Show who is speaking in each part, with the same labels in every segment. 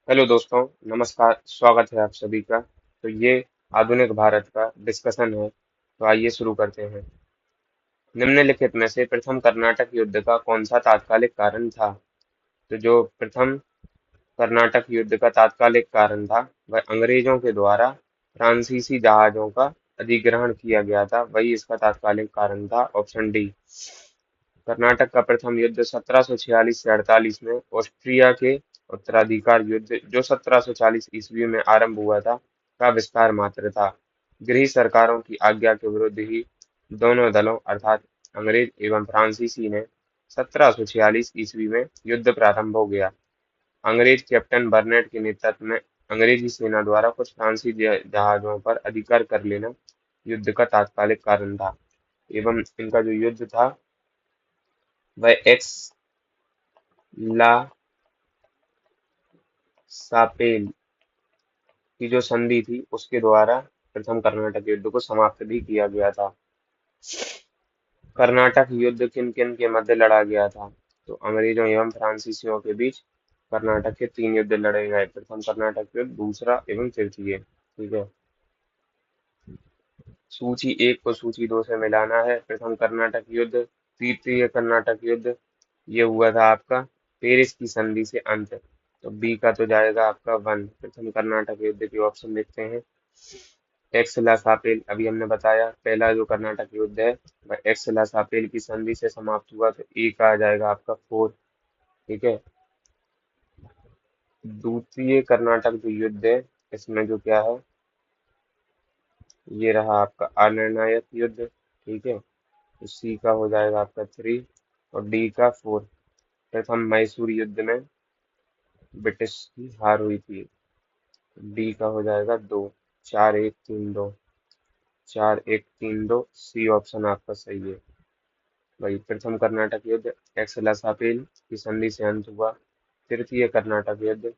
Speaker 1: Hello दोस्तों, नमस्कार। स्वागत है आप सभी का। तो ये आधुनिक भारत का डिस्कशन है। तो आइए शुरू करते हैं। निम्नलिखित में से प्रथम कर्नाटक युद्ध का कौन सा तात्कालिक कारण था? तो जो प्रथम कर्नाटक युद्ध का तात्कालिक कारण था वह अंग्रेजों के द्वारा फ्रांसीसी जहाजों का अधिग्रहण किया गया था, वही इसका तात्कालिक कारण था। Option D. कर्नाटक का प्रथम युद्ध 1746 से 48 में ऑस्ट्रिया के उत्तराधिकार युद्ध, जो 1740 ईस्वी में आरंभ हुआ था, का विस्तार मात्र था। गृह सरकारों की आज्ञा के विरुद्ध ही दोनों दलों अर्थात अंग्रेज एवं फ्रांसीसी ने 1746 ईस्वी में युद्ध प्रारंभ हो गया। अंग्रेज कैप्टन बर्नेट के नेतृत्व में अंग्रेजी सेना द्वारा कुछ फ्रांसीसी जहाजों पर अधिकार कर लेना युद्ध का तात्कालिक कारण था। एवं इनका जो युद्ध था वह एक्स ला सापेल की जो संधि थी उसके द्वारा प्रथम कर्नाटक युद्ध को समाप्त भी किया गया था। कर्नाटक युद्ध किन किन के मध्य लड़ा गया था? तो अंग्रेजों एवं फ्रांसीसियों के बीच कर्नाटक के तीन युद्ध लड़े गए। प्रथम कर्नाटक युद्ध, दूसरा एवं तृतीय। ठीक है। सूची एक को सूची दो से मिलाना है। प्रथम कर्नाटक युद्ध, तृतीय कर्नाटक युद्ध, ये हुआ था आपका पेरिस की संधि से अंत। तो बी का तो जाएगा आपका वन। प्रथम कर्नाटक युद्ध के ऑप्शन देखते हैं। एक्स ला सापेल, अभी हमने बताया पहला जो कर्नाटक युद्ध है वह एक्स ला सापेल की संधि से समाप्त हुआ, तो ए का आ जाएगा आपका फोर। ठीक है। द्वितीय कर्नाटक जो युद्ध है इसमें जो क्या है, ये रहा आपका अनिर्णायक युद्ध। ठीक है। तो सी का हो जाएगा आपका थ्री और डी का फोर। प्रथम मैसूर युद्ध में ब्रिटिश की हार हुई थी। डी का हो जाएगा दो। चार एक तीन दो। चार एक तीन दो, सी ऑप्शन आपका सही है। वही प्रथम कर्नाटक युद्ध एक्स लासापेल की संधि से अंत हुआ। तृतीय कर्नाटक युद्ध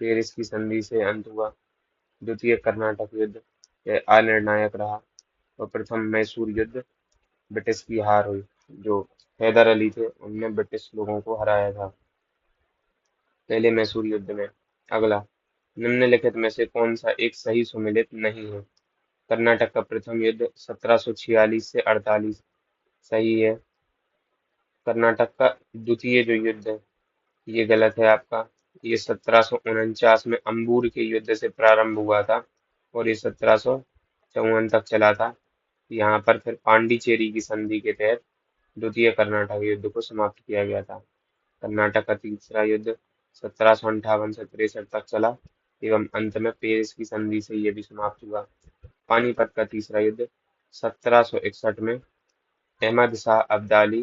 Speaker 1: पेरिस की संधि से अंत हुआ। द्वितीय कर्नाटक युद्ध यह अनिर्णायक रहा। और प्रथम मैसूर युद्ध ब्रिटिश की हार हुई। जो हैदर अली थे उनने ब्रिटिश लोगों को हराया था पहले मैसूर युद्ध में। अगला, निम्नलिखित में से कौन सा एक सही सुमेलित नहीं है? कर्नाटक का प्रथम युद्ध 1746 से 48 सही है। कर्नाटक का द्वितीय जो युद्ध है ये गलत है आपका। ये 1749 में अंबूर के युद्ध से प्रारंभ हुआ था और ये 1754 तक चला था। यहाँ पर फिर पांडिचेरी की संधि के तहत द्वितीय कर्नाटक युद्ध को समाप्त किया गया था। कर्नाटक का तीसरा युद्ध 1758 से 63 तक चला एवं अंत में पेरिस की संधि से यह भी समाप्त हुआ। पानीपत का तीसरा युद्ध 1761 में अहमद शाह अब्दाली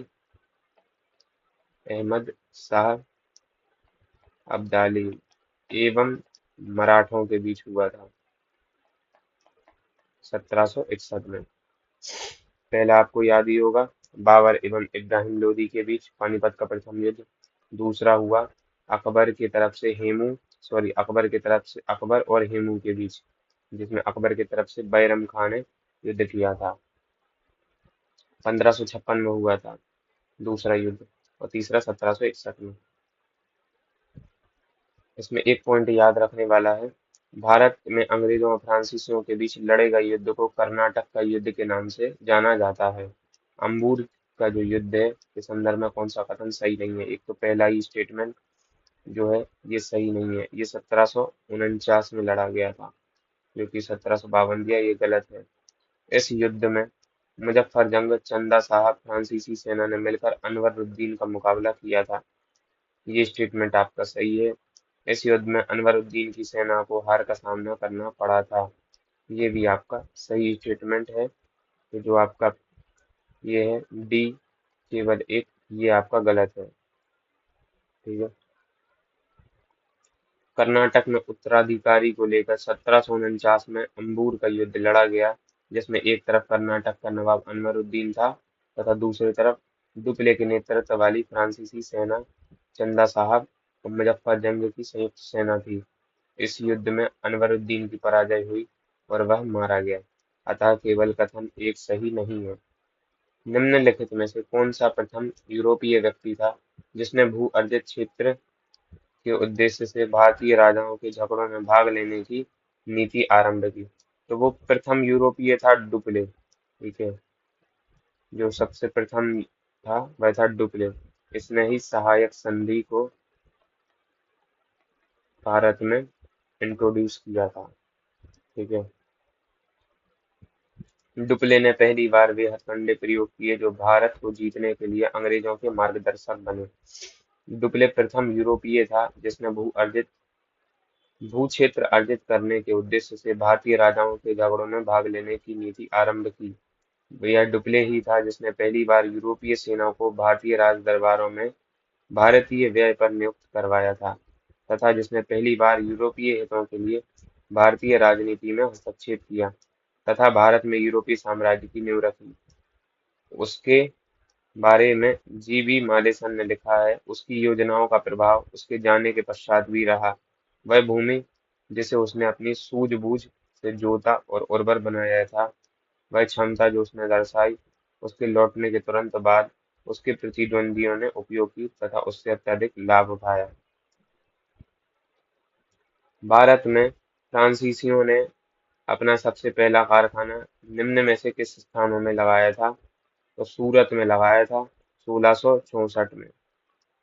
Speaker 1: अहमद शाह अब्दाली एवं मराठों के बीच हुआ था 1761 में। पहला आपको याद ही होगा, बाबर एवं इब्राहिम लोदी के बीच पानीपत का प्रथम युद्ध। दूसरा हुआ अकबर की तरफ से हेमू सॉरी अकबर की तरफ से अकबर और हेमू के बीच, जिसमें अकबर की तरफ से बैरम खान ने युद्ध किया था। 1556 में हुआ था दूसरा युद्ध और तीसरा 1761 में। इसमें एक पॉइंट याद रखने वाला है, भारत में अंग्रेजों और फ्रांसीसियों के बीच लड़े गए युद्ध को कर्नाटक का युद्ध के नाम से जाना जाता है। अंबूर का जो युद्ध है के संदर्भ में कौन सा कथन सही नहीं है? एक तो पहला ही स्टेटमेंट जो है ये सही नहीं है। ये 1749 में लड़ा गया था, जो कि 1752 दिया, ये गलत है। इस युद्ध में मुजफ्फर जंग चंदा साहब फ्रांसीसी सेना ने मिलकर अनवरुद्दीन का मुकाबला किया था, ये स्टेटमेंट आपका सही है। इस युद्ध में अनवरुद्दीन की सेना को हार का सामना करना पड़ा था, ये भी आपका सही स्टेटमेंट है। तो जो आपका ये है डी केवल एक, ये आपका गलत है। ठीक है। कर्नाटक में उत्तराधिकारी को लेकर 1749 में अंबूर का युद्ध लड़ा गया, जिसमें एक तरफ कर्नाटक का नवाब अनवरुद्दीन था तथा दूसरी तरफ दुपले के नेतृत्व वाली फ्रांसीसी सेना चंदा साहब और मुजफ्फर जंग की संयुक्त सेना थी। इस युद्ध में अनवरुद्दीन की पराजय हुई और वह मारा गया, अतः केवल कथन एक सही नहीं है। निम्नलिखित में से कौन सा प्रथम यूरोपीय व्यक्ति था जिसने भू अर्जित क्षेत्र के उद्देश्य से भारतीय राजाओं के झगड़ों में भाग लेने की नीति आरंभ की। तो वो प्रथम यूरोपीय था डुप्ले। ठीक है, जो सबसे प्रथम था वह था डुप्ले। इसने ही सहायक संधि को भारत में इंट्रोड्यूस किया था। ठीक है, डुप्ले ने पहली बार वे हथकंडे प्रयोग किए जो भारत को जीतने के लिए अंग्रेजों के मार्गदर्शक बने। डुप्ले प्रथम यूरोपीय था जिसने भू क्षेत्र अर्जित करने के उद्देश्य से भारतीय राजाओं के झगड़ों में भाग लेने की नीति आरंभ की। यह डुप्ले ही था जिसने पहली बार यूरोपीय सेना को भारतीय राज दरबारों में भारतीय व्यय पर नियुक्त करवाया था तथा जिसने पहली बार यूरोपीय हितों के लिए भारतीय राजनीति में हस्तक्षेप किया तथा भारत में यूरोपीय साम्राज्य की नींव रखी। उसके बारे में जी.बी. मालेसन ने लिखा है, उसकी योजनाओं का प्रभाव उसके जाने के पश्चात भी रहा। वह भूमि जिसे उसने अपनी सूझबूझ से जोता और उर्वर बनाया था, वह क्षमता जो उसने दर्शाई, उसके लौटने के तुरंत बाद उसके प्रतिद्वंदियों ने उपयोग की तथा उससे अत्यधिक लाभ उठाया। भारत में फ्रांसीसियों ने अपना सबसे पहला कारखाना निम्न में से किस स्थानों में लगाया था? तो सूरत में लगाया था 1664 में।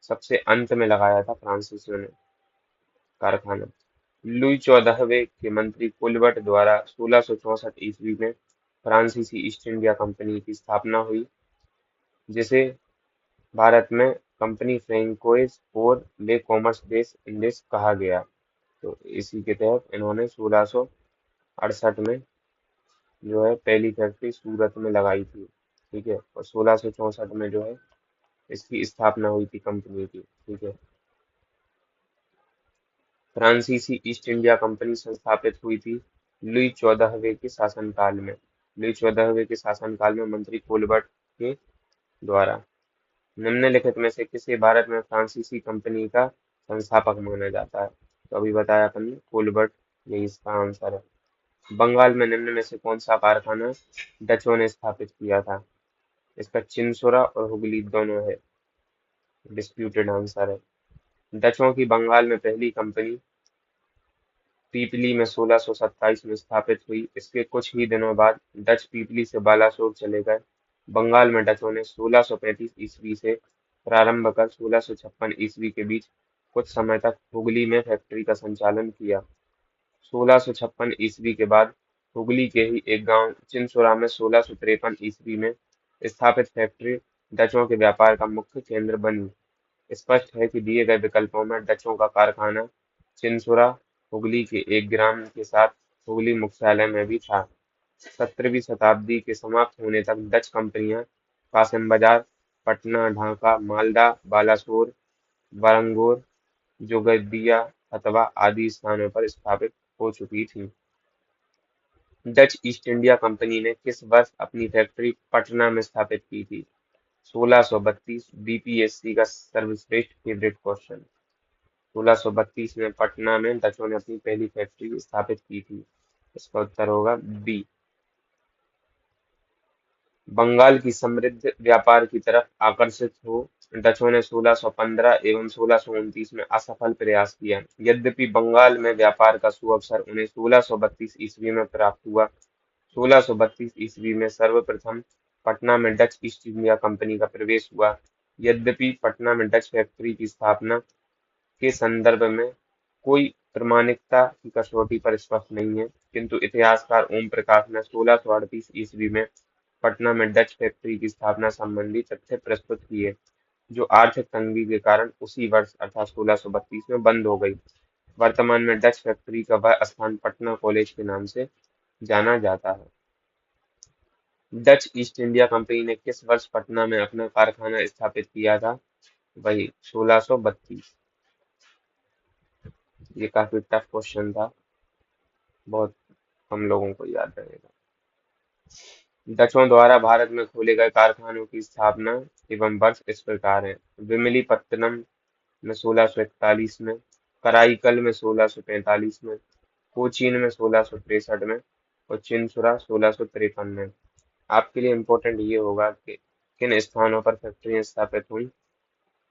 Speaker 1: सबसे अंत में लगाया था फ्रांसीसियों ने कारखाना। लुई 14वें के मंत्री कुलबर्ट द्वारा 1664 ईस्वी में फ्रांसीसी ईस्ट इंडिया कंपनी की स्थापना हुई, जिसे भारत में कंपनी फ्रेंकोइस और ले कॉमर्स देश इंडिस कहा गया। तो इसी के तहत इन्होंने 1668 में जो है पहली फैक्ट्री सूरत में लगाई थी। ठीक है, और 1664 में जो है इसकी स्थापना हुई थी कंपनी की। ठीक है, फ्रांसीसी ईस्ट इंडिया कंपनी संस्थापित हुई थी लुई 14वें के शासनकाल में। लुई 14वें के शासनकाल में मंत्री कोलबर्ट के द्वारा। निम्नलिखित में से किसे भारत में फ्रांसीसी कंपनी का संस्थापक माना जाता है? तो अभी बताया अपन ने कोलबर्ट, यही इसका आंसर है। बंगाल में निम्न में से कौन सा कारखाना डचों ने स्थापित किया था? इसका चिंसोरा और हुगली दोनों है, डिस्प्यूटेड आंसर है। डचों की बंगाल में पहली कंपनी पीपली में 1627 में स्थापित हुई। इसके कुछ ही दिनों बाद डच पीपली से बालासोर चले गए। बंगाल में डचों ने 1635 ईस्वी से प्रारंभ कर 1656 ईस्वी के बीच कुछ समय तक हुगली में फैक्ट्री का संचालन किया। 1656 ईस्वी के बाद हुगली के ही एक गांव चिनसुरा में 1653 ईस्वी में स्थापित फैक्ट्री डचों के व्यापार का मुख्य केंद्र बनी। स्पष्ट है कि दिए गए विकल्पों में डचों का कारखाना चिनसुरा हुगली के एक ग्राम के साथ हुगली मुख्यालय में भी था। 17वीं शताब्दी के समाप्त होने तक डच कंपनियां कासिम बाजार, पटना, ढाका, मालदा, बालासोर, वारंगोर, जोगदिया अथवा आदि स्थानों पर स्थापित हो चुकी थी। डच ईस्ट इंडिया कंपनी ने किस वर्ष अपनी फैक्ट्री पटना में स्थापित की थी? 1632। बीपीएससी का सर्वश्रेष्ठ फेवरेट क्वेश्चन। 1632 में पटना में डचों ने अपनी पहली फैक्ट्री स्थापित की थी। इसका उत्तर होगा बी। बंगाल की समृद्ध व्यापार की तरफ आकर्षित हो डचों ने 1615 एवं 1629 में असफल प्रयास किया। यद्यपि बंगाल में व्यापार का सुअवसर उन्हें 1632 ईस्वी में प्राप्त हुआ। 1632 ईस्वी में सर्वप्रथम पटना में डच ईस्ट इंडिया कंपनी का प्रवेश हुआ। यद्यपि पटना में डच फैक्ट्री की स्थापना के संदर्भ में कोई प्रामाणिकता की कसौटी पर स्पष्ट नहीं है, किंतु इतिहासकार ओम प्रकाश ने 1638 ईस्वी में पटना में डच फैक्ट्री की स्थापना संबंधी तथ्य प्रस्तुत किए, जो आर्थिक तंगी के कारण उसी वर्ष अर्थात 1632 में बंद हो गई। वर्तमान में डच फैक्ट्री का वह स्थान पटना कॉलेज के नाम से जाना जाता है। डच ईस्ट इंडिया कंपनी ने किस वर्ष पटना में अपना कारखाना स्थापित किया था? वही 1632। ये काफी टफ क्वेश्चन था, बहुत कम लोगों को याद रहेगा। डचों द्वारा भारत में खोले गए कारखानों की स्थापना एवं वर्ष इस प्रकार है। विमलीपत्तनम में 1641 में, कराईकल में 1645 में, कोचीन में 1663 में और चिनसुरा 1653 में। आपके लिए इम्पोर्टेंट ये होगा कि किन स्थानों पर फैक्ट्रियां स्थापित हुई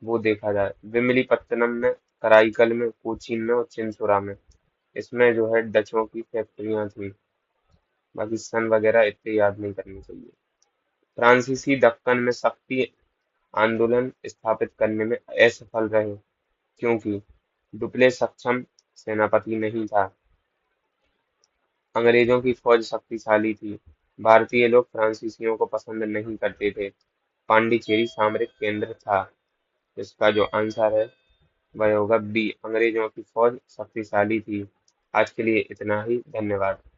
Speaker 1: वो देखा जाए। विमलीपत्तनम में, कराईकल में, कोचीन में और चिंसोरा में। इसमें जो है डचों की फैक्ट्रियां थी। बाकी सन वगैरह इतने याद नहीं करनी चाहिए। फ्रांसीसी दक्कन में शक्ति आंदोलन स्थापित करने में असफल रहे क्योंकि डुप्ले सक्षम सेनापति नहीं था। अंग्रेजों की फौज शक्तिशाली थी। भारतीय लोग फ्रांसीसियों को पसंद नहीं करते थे। पांडिचेरी सामरिक केंद्र था। इसका जो आंसर है वह होगा बी, अंग्रेजों की फौज शक्तिशाली थी। आज के लिए इतना ही, धन्यवाद।